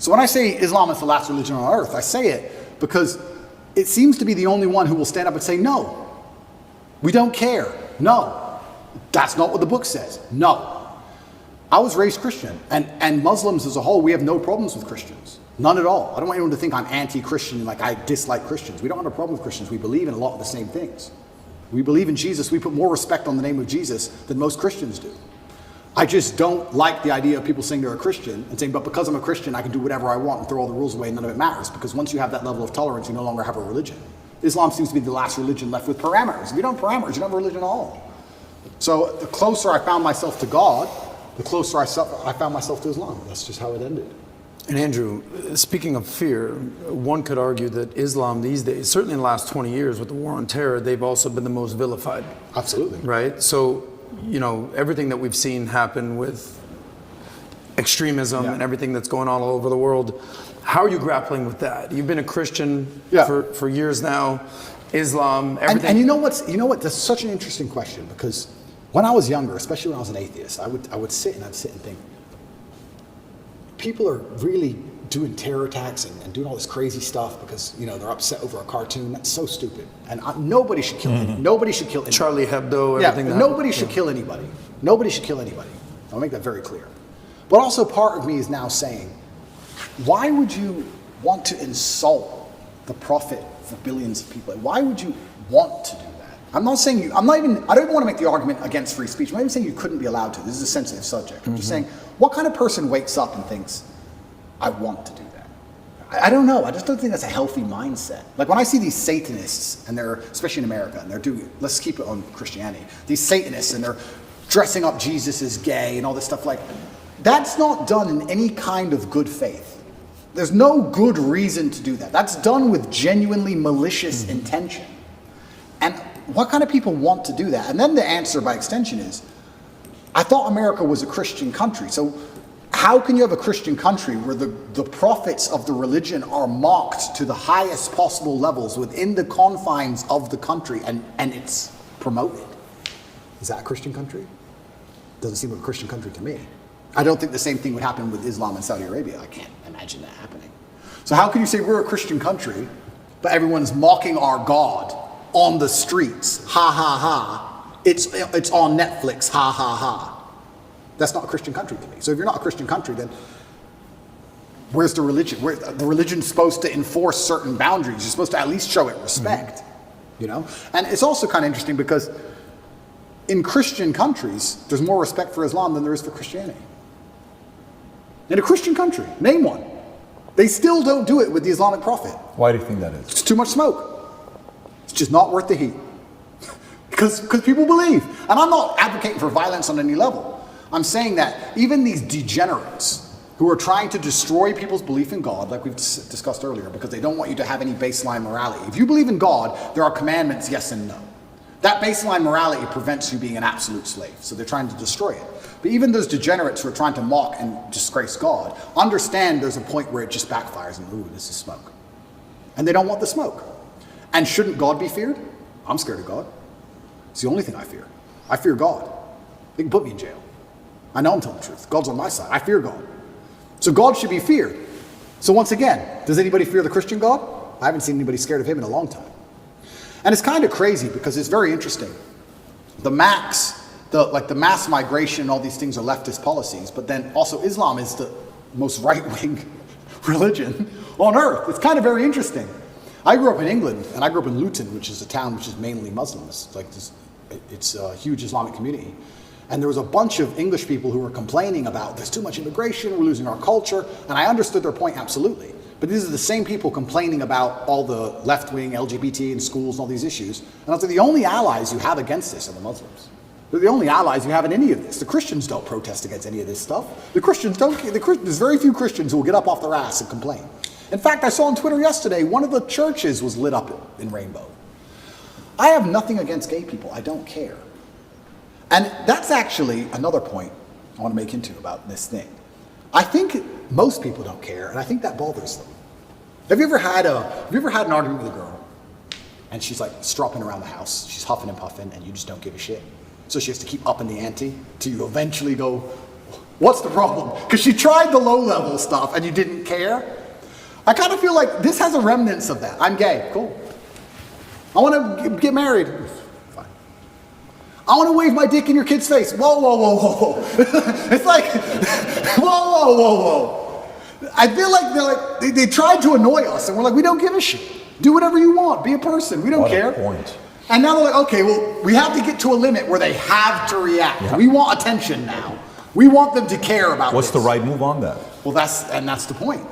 So when I say Islam is the last religion on earth, I say it because it seems to be the only one who will stand up and say, no, we don't care. No, that's not what the book says. No. I was raised Christian, and Muslims as a whole, we have no problems with Christians. None at all. I don't want anyone to think I'm anti-Christian, like I dislike Christians. We don't have a problem with Christians. We believe in a lot of the same things. We believe in Jesus. We put more respect on the name of Jesus than most Christians do. I just don't like the idea of people saying they're a Christian and saying, but because I'm a Christian, I can do whatever I want and throw all the rules away and none of it matters. Because once you have that level of tolerance, you no longer have a religion. Islam seems to be the last religion left with parameters. If you don't have parameters, you don't have a religion at all. So the closer I found myself to God, the closer I found myself to Islam. That's just how it ended. And Andrew, speaking of fear, one could argue that Islam these days, certainly in the last 20 years with the war on terror, they've also been the most vilified. Absolutely. Right? So, you know, everything that we've seen happen with extremism and everything that's going on all over the world, how are you grappling with that? You've been a Christian for years now, Islam, everything. And you know what? That's such an interesting question, because when I was younger, especially when I was an atheist, I would sit and think, people are really doing terror attacks and doing all this crazy stuff because, you know, they're upset over a cartoon. That's so stupid. And nobody should kill anybody. Nobody should kill anybody. Charlie Hebdo, everything. Yeah, nobody should kill anybody. Nobody should kill anybody. I'll make that very clear. But also part of me is now saying, why would you want to insult the prophet for billions of people? Why would you want to do that? I'm not saying I don't even want to make the argument against free speech. I'm not even saying you couldn't be allowed to. This is a sensitive subject. I'm just saying, what kind of person wakes up and thinks, I want to do that? I don't know. I just don't think that's a healthy mindset. Like when I see these Satanists, and they're, especially in America, and they're doing, let's keep it on Christianity, these Satanists, and they're dressing up Jesus as gay and all this stuff, like, that's not done in any kind of good faith. There's no good reason to do that. That's done with genuinely malicious intention. And what kind of people want to do that? And then the answer by extension is, I thought America was a Christian country. So how can you have a Christian country where the prophets of the religion are mocked to the highest possible levels within the confines of the country, and it's promoted? Is that a Christian country? Doesn't seem like a Christian country to me. I don't think the same thing would happen with Islam in Saudi Arabia. I can't imagine that happening. So how can you say we're a Christian country, but everyone's mocking our God on the streets? Ha ha ha. It's on Netflix. Ha ha ha. That's not a Christian country to me. So if you're not a Christian country, then where's the religion? The religion's supposed to enforce certain boundaries. You're supposed to at least show it respect, you know? And it's also kind of interesting because in Christian countries, there's more respect for Islam than there is for Christianity. In a Christian country, name one. They still don't do it with the Islamic Prophet. Why do you think that is? It's too much smoke. It's just not worth the heat. Because people believe. And I'm not advocating for violence on any level. I'm saying that even these degenerates who are trying to destroy people's belief in God, like we've discussed earlier, because they don't want you to have any baseline morality. If you believe in God, there are commandments, yes and no. That baseline morality prevents you being an absolute slave. So they're trying to destroy it. But even those degenerates who are trying to mock and disgrace God, understand there's a point where it just backfires and, ooh, this is smoke. And they don't want the smoke. And shouldn't God be feared? I'm scared of God. It's the only thing I fear. I fear God. They can put me in jail. I know I'm telling the truth. God's on my side. I fear God. So God should be feared. So once again, does anybody fear the Christian God? I haven't seen anybody scared of him in a long time. And it's kind of crazy because it's very interesting. The mass migration and all these things are leftist policies, but then also Islam is the most right-wing religion on earth. It's kind of very interesting. I grew up in England, and I grew up in Luton, which is a town which is mainly Muslims. It's a huge Islamic community. And there was a bunch of English people who were complaining about there's too much immigration, we're losing our culture, and I understood their point absolutely. But these are the same people complaining about all the left-wing LGBT in schools and all these issues. And I was like, the only allies you have against this are the Muslims. They're the only allies you have in any of this. The Christians don't protest against any of this stuff. The Christians don't. There's very few Christians who will get up off their ass and complain. In fact, I saw on Twitter yesterday, one of the churches was lit up in rainbow. I have nothing against gay people. I don't care. And that's actually another point I want to make into about this thing. I think most people don't care, and I think that bothers them. Have you ever had an argument with a girl, and she's like stropping around the house, she's huffing and puffing, and you just don't give a shit? So she has to keep upping the ante till you eventually go, What's the problem? Because she tried the low-level stuff and you didn't care. I kind of feel like this has a remnants of that. I'm gay. Cool. I want to get married. Fine. I want to wave my dick in your kid's face. Whoa, whoa, whoa, whoa, whoa. It's like, whoa, whoa, whoa, whoa. I feel like they tried to annoy us, and we're like, we don't give a shit. Do whatever you want. Be a person. We don't care. Point. And now they're like, okay, well, we have to get to a limit where they have to react. Yeah. We want attention now. We want them to care about What's this. the right move on that? Well, that's the point.